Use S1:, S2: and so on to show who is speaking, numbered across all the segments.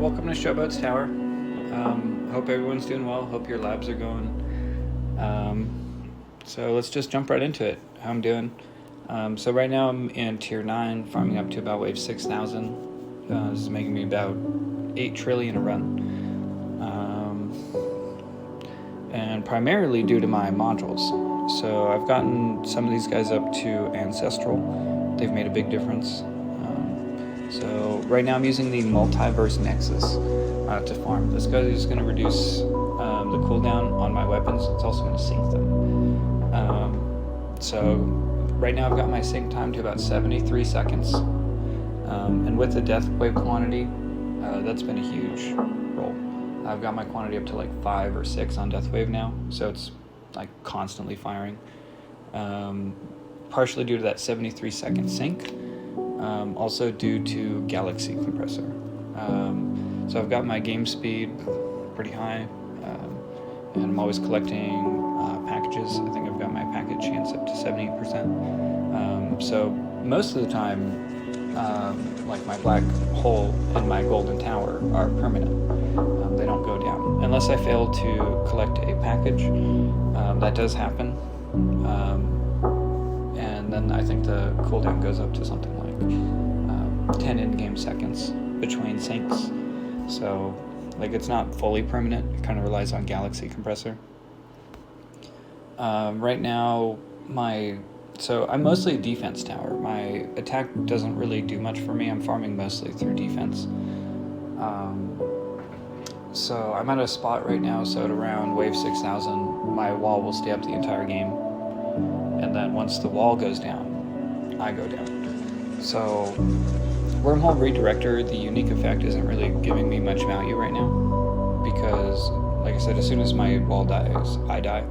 S1: welcome to Showboat's Tower. Hope everyone's doing well. Hope your labs are going. So let's just jump right into it. How I'm doing. So right now I'm in tier 9, farming up to about wave 6,000. This is making me about 8 trillion a run. And primarily due to my modules. So I've gotten some of these guys up to Ancestral. They've made a big difference. So right now I'm using the Multiverse Nexus to farm. This guy is going to reduce the cooldown on my weapons. It's also going to sync them. So right now I've got my sync time to about 73 seconds. And with the death wave quantity, that's been a huge roll. I've got my quantity up to like 5 or 6 on death wave now, so it's like constantly firing. Partially due to that 73 second sync. Also due to Galaxy Compressor. So I've got my game speed pretty high, and I'm always collecting packages. I think I've got my package chance up to 78%. So most of the time, like my black hole and my golden tower are permanent. They don't go down. Unless I fail to collect a package, that does happen. And then I think the cooldown goes up to something like 10 in-game seconds between syncs. So like it's not fully permanent. It kind of relies on Galaxy Compressor. Right now so I'm mostly a defense tower. My attack doesn't really do much for me. I'm farming mostly through defense. So I'm at a spot right now, so at around wave 6,000, my wall will stay up the entire game. And then once the wall goes down, I go down. So Wormhole Redirector, the unique effect, isn't really giving me much value right now. Because, like I said, as soon as my wall dies, I die.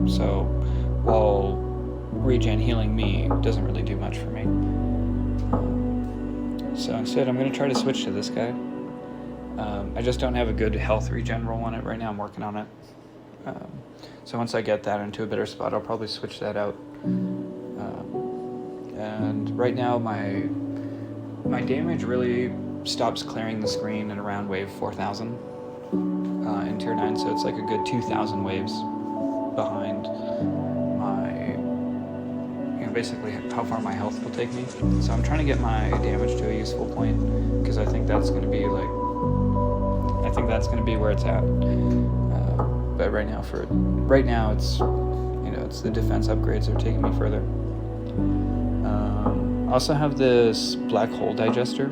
S1: So wall regen healing me doesn't really do much for me. So instead I'm going to try to switch to this guy. I just don't have a good health regen roll on it right now. I'm working on it. So once I get that into a better spot, I'll probably switch that out. And right now my damage really stops clearing the screen at around wave 4,000 in tier 9, so it's like a good 2,000 waves behind basically how far my health will take me. So I'm trying to get my damage to a useful point, because I think that's going to be where it's at. But right now it's it's the defense upgrades are taking me further. I also have this black hole digester.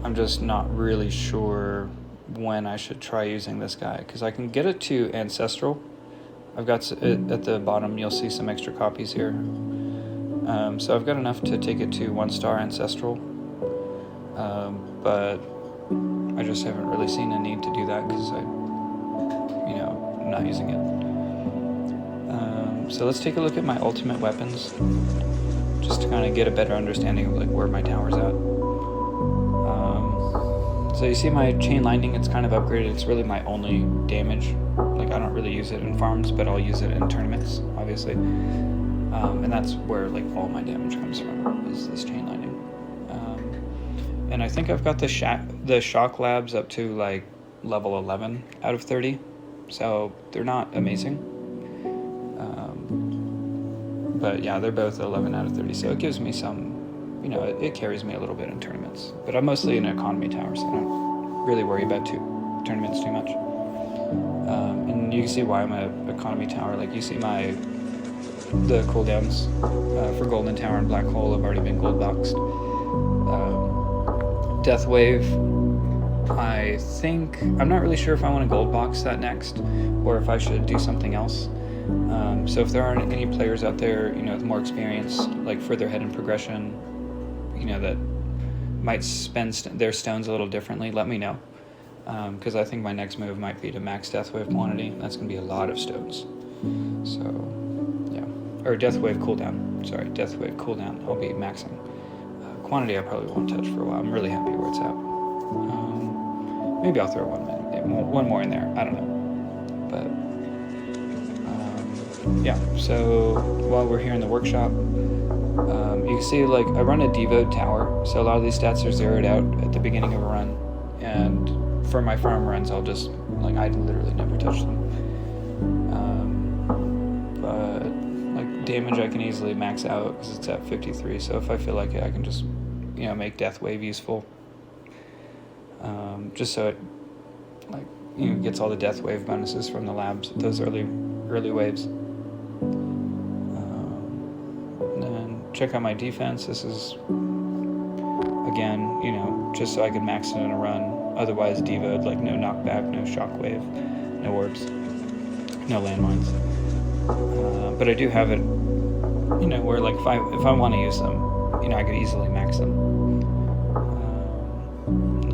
S1: I'm just not really sure when I should try using this guy, because I can get it to Ancestral. I've got it at the bottom, you'll see some extra copies here. So I've got enough to take it to 1-star Ancestral, but I just haven't really seen a need to do that because I'm not using it. So let's take a look at my ultimate weapons, just to kind of get a better understanding of like where my tower's at. So you see my chain lightning, it's kind of upgraded. It's really my only damage. Like I don't really use it in farms, but I'll use it in tournaments, obviously. And that's where like all my damage comes from, is this chain lightning. And I think I've got the shock labs up to like level 11 out of 30. So they're not amazing. But yeah, they're both 11 out of 30. So it gives me some, it carries me a little bit in tournaments. But I'm mostly an economy tower, so I don't really worry about tournaments too much. And you can see why I'm an economy tower. Like you see the cooldowns for Golden Tower and Black Hole have already been gold boxed. Death Wave, I'm not really sure if I want to gold box that next, or if I should do something else. So if there aren't any players out there, with more experience, like further ahead in progression, that might spend their stones a little differently, let me know. Because I think my next move might be to max Death Wave quantity, and that's going to be a lot of stones. So, yeah. Or Death Wave cooldown. Sorry, Death Wave cooldown. I'll be maxing. Quantity I probably won't touch for a while. I'm really happy where it's at. Maybe I'll throw one more in there. I don't know. But yeah, so while we're here in the workshop, you can see like I run a devote tower, so a lot of these stats are zeroed out at the beginning of a run, and for my farm runs, I'll just, like, I literally never touch them. But like damage, I can easily max out because it's at 53. So if I feel like it, I can just, make Death Wave useful. Just so it, like, gets all the Death Wave bonuses from the labs, those early waves. And then check out my defense. This is, again, just so I can max it in a run. Otherwise, devoed, like no knockback, no shockwave, no orbs, no landmines. But I do have it, where like if I want to use them, I could easily max them.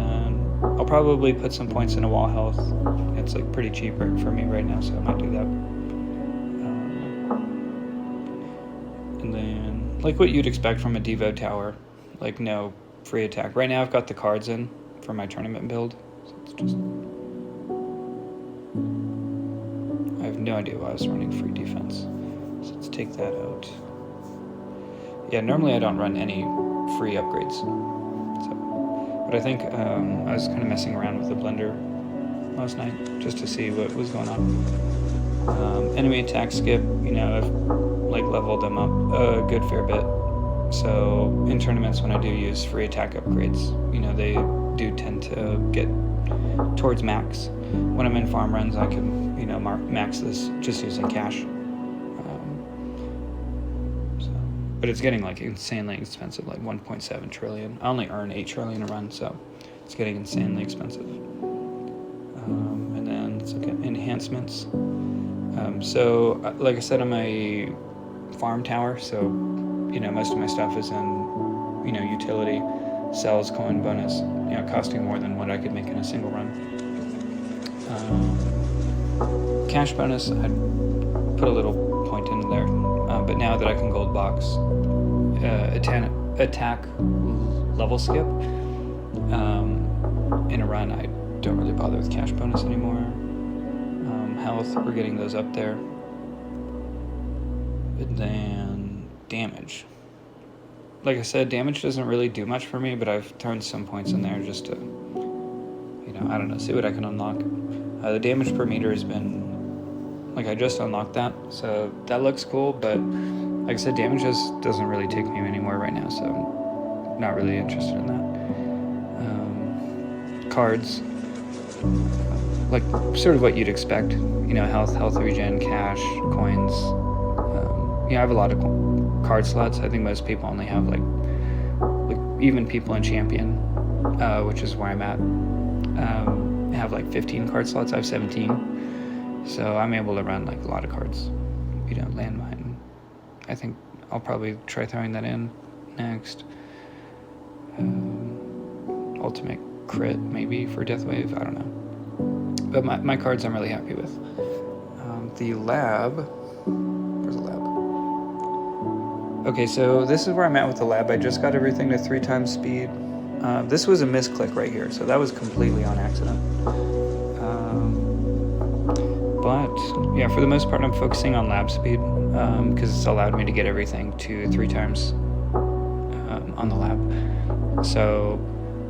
S1: And I'll probably put some points into wall health. It's like pretty cheap for me right now, so I might do that. And then, like what you'd expect from a Devo tower, like no free attack. Right now I've got the cards in for my tournament build, so it's just, I have no idea why I was running free defense. So let's take that out. Yeah, normally I don't run any free upgrades. So, but I think I was kind of messing around with the blender last night just to see what was going on. Enemy attack skip, I've like leveled them up a good fair bit. So in tournaments when I do use free attack upgrades, they do tend to get towards max. When I'm in farm runs, I can, max this just using cash. But it's getting like insanely expensive, like 1.7 trillion. I only earn 8 trillion a run, so it's getting insanely expensive. And then let's look at enhancements. So like I said, I'm a farm tower, so most of my stuff is in utility, cells, coin bonus, costing more than what I could make in a single run. Cash bonus, I'd put a little point in there, but now that I can gold box attack level skip in a run, I don't really bother with cash bonus anymore. Health, we're getting those up there. And then damage. Like I said, damage doesn't really do much for me, but I've thrown some points in there just to, I don't know, see what I can unlock. The damage per meter has been, like, I just unlocked that, so that looks cool, but like I said, damage just doesn't really take me anywhere right now, so I'm not really interested in that. Cards, like sort of what you'd expect, health regen, cash, coins. I have a lot of card slots. I think most people only have like even people in Champion, which is where I'm at, have like 15 card slots. I have 17, so I'm able to run like a lot of cards. Landmine. I think I'll probably try throwing that in next. Ultimate crit maybe for Death Wave. I don't know. But my cards I'm really happy with. The lab. Where's the lab? Okay, so this is where I'm at with the lab. I just got everything to 3 times speed. This was a misclick right here, so that was completely on accident. But yeah, for the most part, I'm focusing on lab speed because it's allowed me to get everything to 3 times on the lab. So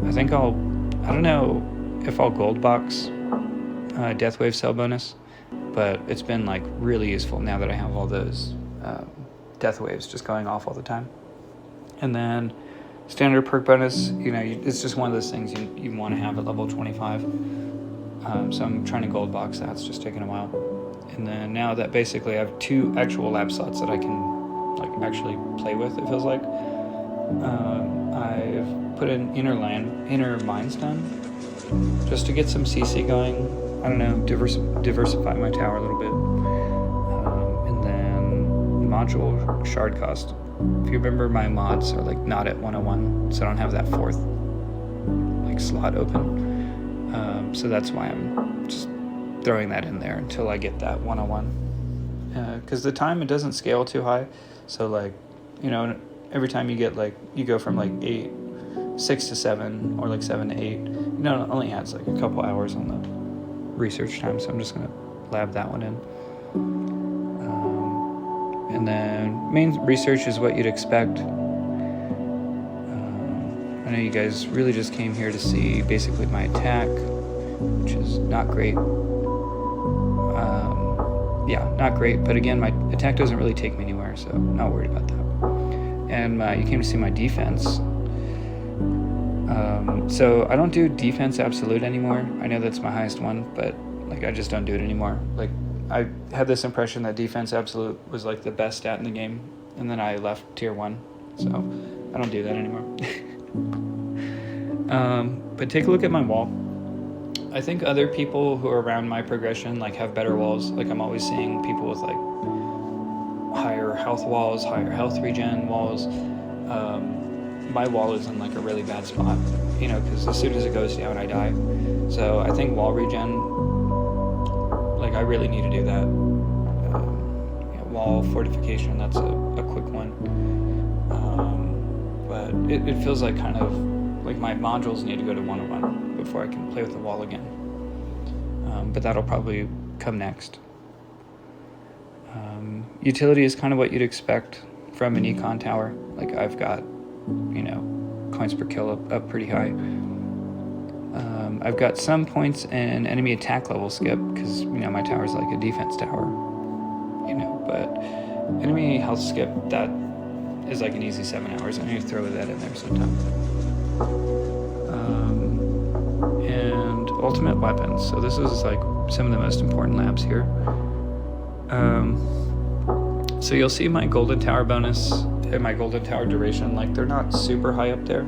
S1: I think I don't know if I'll gold box Death Wave cell bonus, but it's been like really useful now that I have all those Death Waves just going off all the time. And then standard perk bonus, it's just one of those things you want to have at level 25. So I'm trying to gold box that. It's just taking a while. And then now that basically I have 2 actual lab slots that I can like actually play with, it feels like. I've put in inner mine stone just to get some CC going. I don't know, diversify my tower a little bit. And then module shard cost. If you remember, my mods are like not at 101, so I don't have that 4th like slot open. So that's why I'm just throwing that in there until I get that 101. Because the time, it doesn't scale too high. So like, every time you get like, you go from like 6 to 7 or like 7 to 8, it only adds like a couple hours on the research time. So I'm just gonna lab that one in. And then main research is what you'd expect. I know you guys really just came here to see basically my attack, which is not great. Yeah, not great, but again, my attack doesn't really take me anywhere, so I'm not worried about that. And you came to see my defense. So I don't do defense absolute anymore. I know that's my highest one, but like I just don't do it anymore. Like I had this impression that defense absolute was like the best stat in the game, and then I left tier 1, so I don't do that anymore. But take a look at my wall. I think other people who are around my progression like have better walls. Like I'm always seeing people with like higher health walls, higher health regen walls. My wall is in like a really bad spot, you know, because as soon as it goes down, I die. So I think wall regen, like I really need to do that. Wall fortification, that's a quick one. But it feels like kind of like my modules need to go to 101 before I can play with the wall again. But that'll probably come next. Utility is kind of what you'd expect from an econ tower. Like I've got, you know, coins per kill up pretty high. I've got some points in enemy attack level skip because, you know, my tower's like a defense tower, you know, but enemy health skip, that is like an easy 7 hours. I need to throw that in there sometime. And ultimate weapons. So this is like some of the most important labs here. So you'll see my golden tower bonus and my golden tower duration, like they're not super high up there.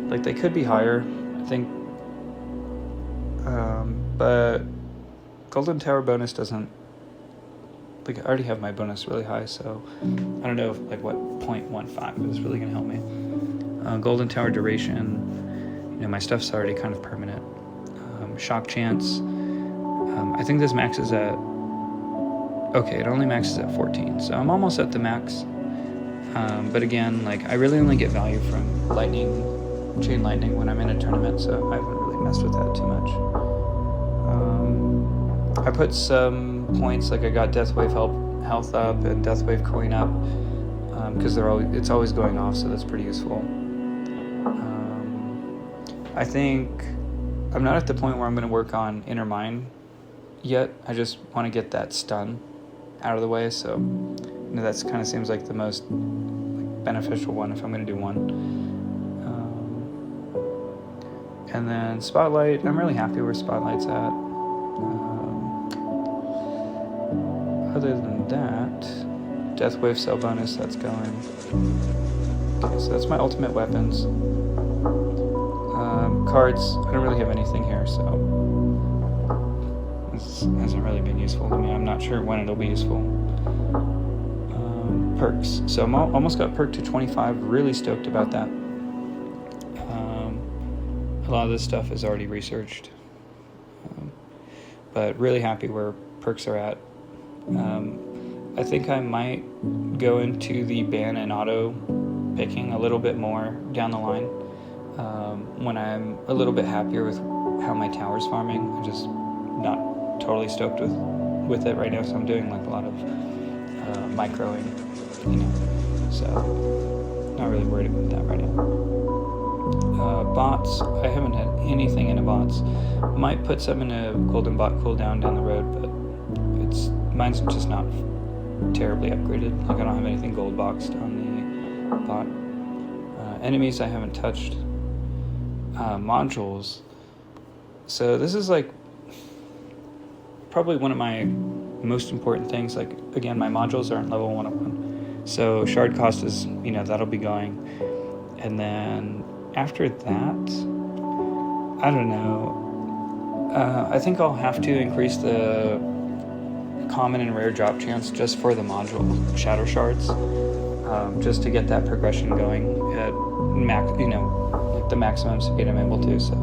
S1: Like they could be higher, I think. But golden tower bonus doesn't, like I already have my bonus really high, so I don't know if like what 0.15 is really gonna help me. Golden tower duration, you know, my stuff's already kind of permanent. Shock chance, I think this maxes at, okay, it only maxes at 14, so I'm almost at the max. But again, like I really only get value from chain lightning when I'm in a tournament, so I haven't really messed with that too much. I put some points, like I got Deathwave health up and Deathwave coin up, because it's always going off, so that's pretty useful. I think I'm not at the point where I'm going to work on Inner Mind yet. I just want to get that stun out of the way, so you know, that kind of seems like the most beneficial one if I'm going to do one. And then Spotlight, I'm really happy where Spotlight's at. Other than that, Deathwave cell bonus, that's going. Okay, so that's my ultimate weapons. Cards, I don't really have anything here, so this hasn't really been useful to me. I'm not sure when it'll be useful. Perks, so I'm almost got perked to 25, really stoked about that. A lot of this stuff is already researched, but really happy where perks are at. I think I might go into the ban and auto picking a little bit more down the line when I'm a little bit happier with how my tower's farming. I'm just not totally stoked with it right now, so I'm doing like a lot of microing, you know, so not really worried about that right now. Bots, I haven't had anything into bots. Might put some in a golden bot cooldown down the road, but mine's just not terribly upgraded. Like I don't have anything gold boxed on the bot. Enemies I haven't touched. Modules. So this is like probably one of my most important things. Like again, my modules aren't level 101. So shard cost is, you know, that'll be going. And then after that, I don't know. I think I'll have to increase the common and rare drop chance just for the module shadow shards, just to get that progression going at like the maximum speed I'm able to. So,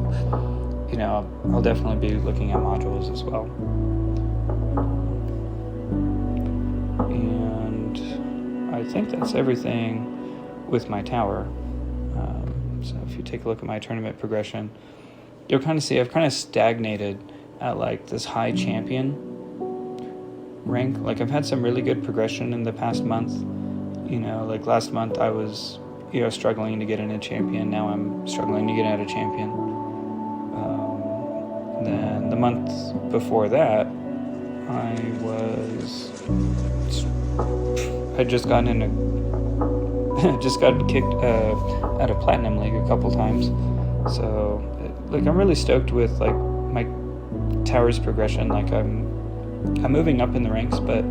S1: you know, I'll definitely be looking at modules as well. And I think that's everything with my tower. So if you take a look at my tournament progression, you'll kind of see I've kind of stagnated at like this high champion rank. Like I've had some really good progression in the past month. You know, like last month I was struggling to get in a champion. Now I'm struggling to get out of champion. Then the month before that, I'd just gotten kicked out of Platinum League a couple times. So, like, I'm really stoked with, like, my Towers progression. Like, I'm moving up in the ranks, but,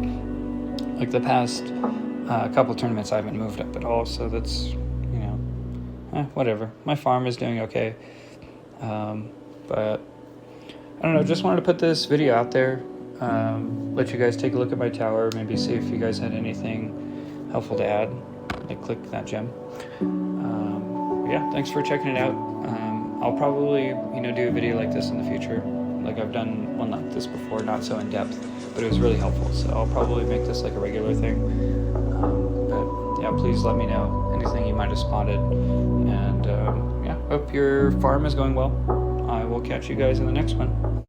S1: like, the past couple tournaments I haven't moved up at all, so that's, whatever. My farm is doing okay. But, I don't know, just wanted to put this video out there, let you guys take a look at my tower, maybe see if you guys had anything helpful to add. Like, click that gem. Yeah, thanks for checking it out. I'll probably, do a video like this in the future. Like, I've done one like this before, not so in depth, but it was really helpful. So I'll probably make this like a regular thing. But yeah, please let me know anything you might have spotted. And yeah, hope your farm is going well. I will catch you guys in the next one.